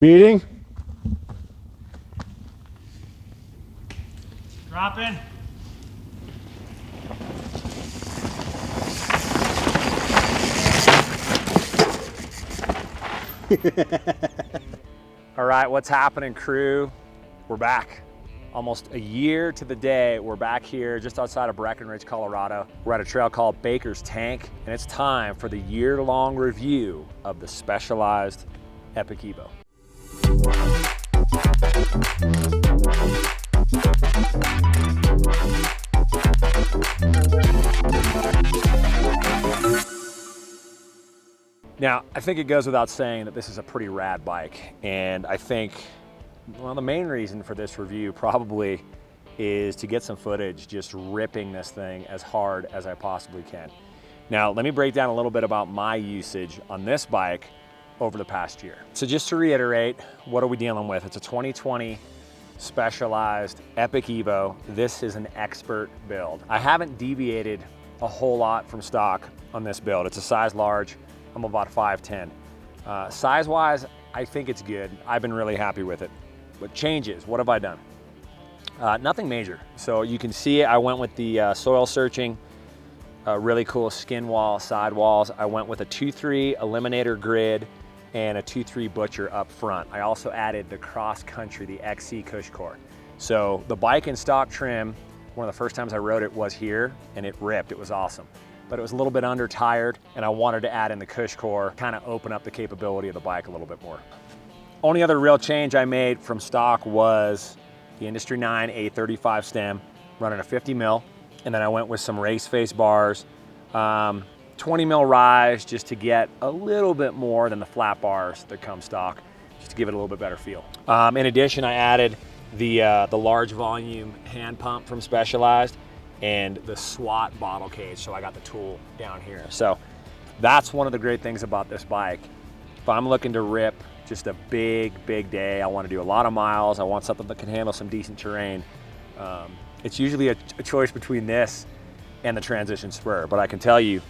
Beating. Dropping. All right, what's happening, crew? We're back. Almost a year to the day, we're back here just outside of Breckenridge, Colorado. We're at a trail called Baker's Tank, and it's time for the year-long review of the Specialized Epic EVO. Now, I think it goes without saying that this is a pretty rad bike, and I think, well, the main reason for this review probably is to get some footage just ripping this thing as hard as I possibly can. Now, let me break down a little bit about my usage on this bike over the past year. So just to reiterate, what are we dealing with? It's a 2020 Specialized Epic EVO. This is an expert build. I haven't deviated a whole lot from stock on this build. It's a size large. I'm about 5'10". Size-wise, I think it's good. I've been really happy with it. What changes? What have I done? Nothing major. So you can see I went with the soil searching, really cool skin wall, sidewalls. I went with a 2.3 eliminator grid and a 2.3 butcher up front. I also added the cross country, the XC Cush core. So the bike in stock trim, one of the first times I rode it was here, and it ripped. It was awesome. But it was a little bit under tired, and I wanted to add in the Cush core, kind of open up the capability of the bike a little bit more. Only other real change I made from stock was the Industry 9 A35 stem, running a 50 mil, and then I went with some race face bars, 20 mil rise, just to get a little bit more than the flat bars that come stock, just to give it a little bit better feel. In addition, I added the large volume hand pump from Specialized, and the SWAT bottle cage, so I got the tool down here. So that's one of the great things about this bike. If I'm looking to rip just a big day, I want to do a lot of miles, I want something that can handle some decent terrain, it's usually a choice between this and the Transition Spur. But I can tell you,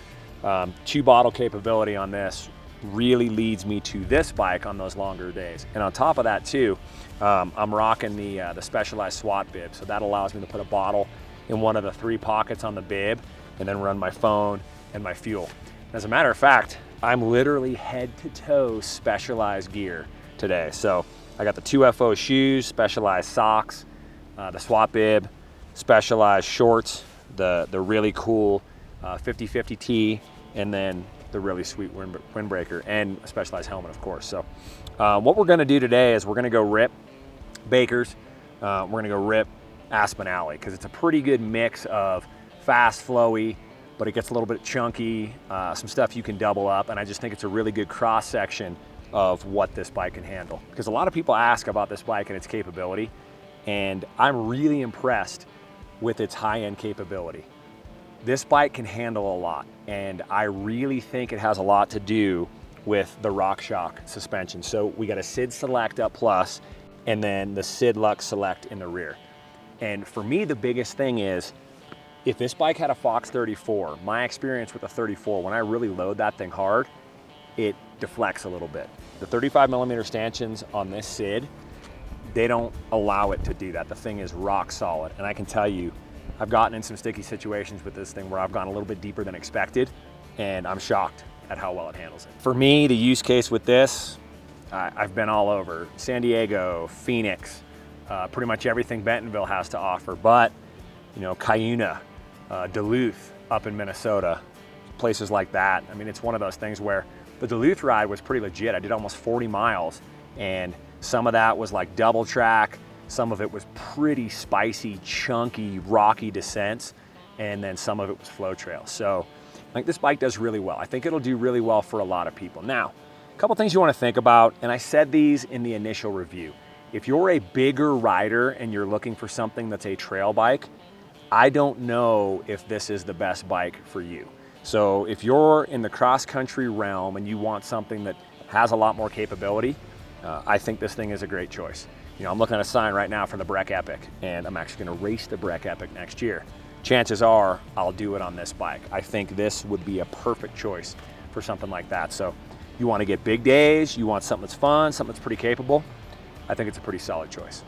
2 bottle capability on this really leads me to this bike on those longer days. And on top of that too, I'm rocking the Specialized SWAT bib, so that allows me to put a bottle in one of the 3 pockets on the bib and then run my phone and my fuel. As a matter of fact, I'm literally head to toe Specialized gear today. So I got the 2FO shoes, Specialized socks, the SWAT bib, Specialized shorts, the really cool 50/50 tee, and then the really sweet windbreaker, and a Specialized helmet, of course. So what we're gonna do today is we're gonna go rip Baker's, we're gonna go rip Aspen Alley, because it's a pretty good mix of fast, flowy, but it gets a little bit chunky, some stuff you can double up, and I just think it's a really good cross section of what this bike can handle. Because a lot of people ask about this bike and its capability, and I'm really impressed with its high-end capability. This bike can handle a lot, and I really think it has a lot to do with the RockShox suspension. So we got a SID Select up plus, and then the SID Lux Select in the rear. And for me, the biggest thing is, if this bike had a Fox 34, my experience with the 34, when I really load that thing hard, it deflects a little bit. The 35mm stanchions on this SID, they don't allow it to do that. The thing is rock solid. And I can tell you, I've gotten in some sticky situations with this thing where I've gone a little bit deeper than expected, and I'm shocked at how well it handles it. For me, the use case with this, I've been all over. San Diego, Phoenix, pretty much everything Bentonville has to offer, but you know, Cuyuna, Duluth up in Minnesota, places like that. I mean, it's one of those things where the Duluth ride was pretty legit. I did almost 40 miles, and some of that was like double track, some of it was pretty spicy, chunky, rocky descents, and then some of it was flow trail. So like, this bike does really well. I think it'll do really well for a lot of people. Now, a couple things you want to think about, and I said these in the initial review. If you're a bigger rider and you're looking for something that's a trail bike, I don't know if this is the best bike for you. So if you're in the cross-country realm and you want something that has a lot more capability, I think this thing is a great choice. You know, I'm looking at a sign right now for the Breck Epic, and I'm actually gonna race the Breck Epic next year. Chances are I'll do it on this bike. I think this would be a perfect choice for something like that. So You want to get big days, you want something that's fun, something that's pretty capable, I think it's a pretty solid choice.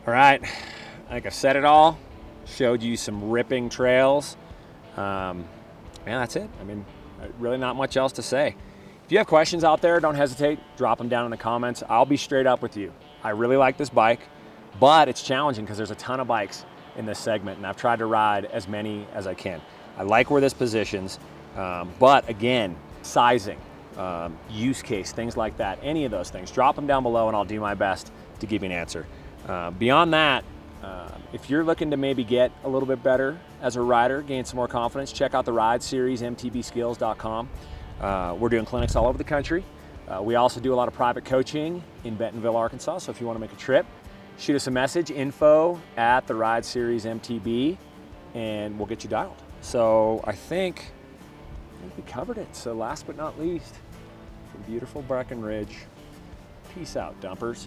All right, I think I've said it all, showed you some ripping trails. Yeah, that's it. I mean, really not much else to say. If you have questions out there, don't hesitate, drop them down in the comments. I'll be straight up with you. I really like this bike, but it's challenging because there's a ton of bikes in this segment, and I've tried to ride as many as I can. I like where this positions, but again, sizing, use case, things like that, any of those things, drop them down below and I'll do my best to give you an answer. Beyond that, if you're looking to maybe get a little bit better as a rider, gain some more confidence, check out the Ride Series, mtbskills.com. We're doing clinics all over the country. We also do a lot of private coaching in Bentonville, Arkansas. So if you want to make a trip, shoot us a message, info@the Ride Series MTB, and we'll get you dialed. So I think we covered it. So last but not least, from beautiful Breckenridge, peace out, dumpers.